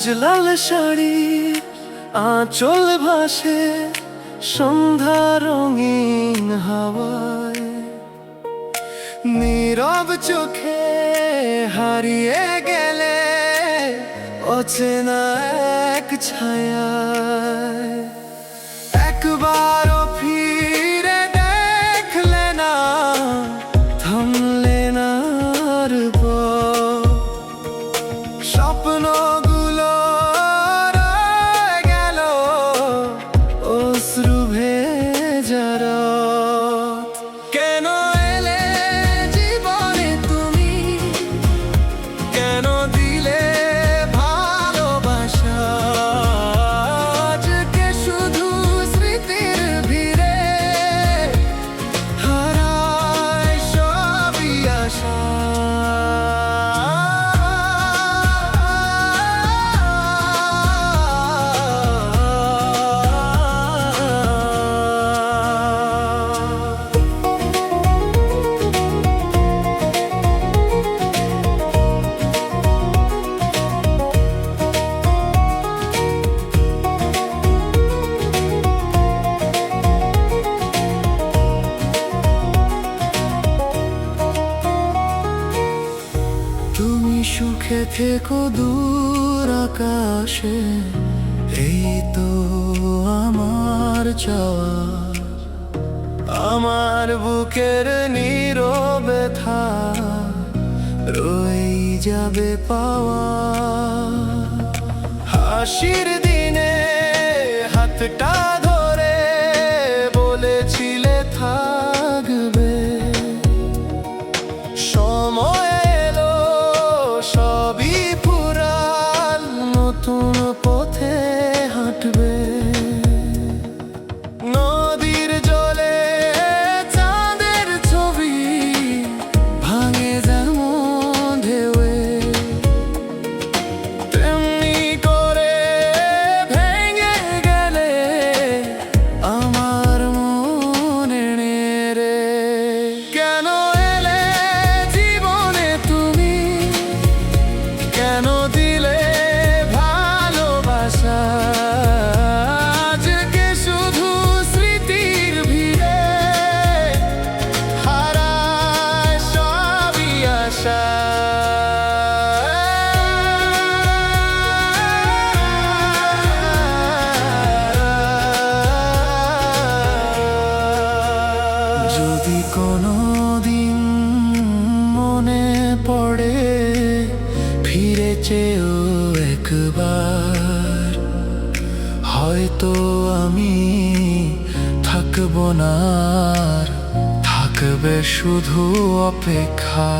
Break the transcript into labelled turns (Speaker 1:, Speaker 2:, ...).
Speaker 1: আজ লাল শাড়ি আঁচল ভাসে সন্ধ্যা রঙিন হাওয়ায়, নীরব চোখে হারিয়ে গেলে অচেনা এক ছায়ায়। একবারও ফিরে দেখলে না, থামলে না আর পথ। স্বপ্নগুলো রয়ে গেল অশ্রু ভেজা রাত। কেন এলে জীবনে তুমি, কেন দিলে ভালোবাসা? আজকে শুধু স্মৃতির ভিড়ে হারায় সবই আশা। তুমি সুখে থেকো দূর আকাশে, এই তো আমার চাওয়া। আমার বুকের নীরবে রয়ে যাবে পাওয়া। হাসির দিনে হাতটা ধরে বলেছিলে থাকবে। সময় এলো সবই ফুরাল, নতুন পথে হাঁটবে। নদীর জলে চাঁদের ছবি ভাঙে যেমন ঢেউয়ে, তেমনি করে ভেঙে গেলে আমার মনে রে। কেন এলে জীবনে তুমি, কেন দিলে ভালোবাসা? আজকে শুধু স্মৃতির ভিড়ে হারায় সবই আশা। যদি কোনোদিন মনে পড়ে ফিরে চেয়েও একবার, হয়তো আমি থাকবো না আর, থাকবে শুধু অপেক্ষা।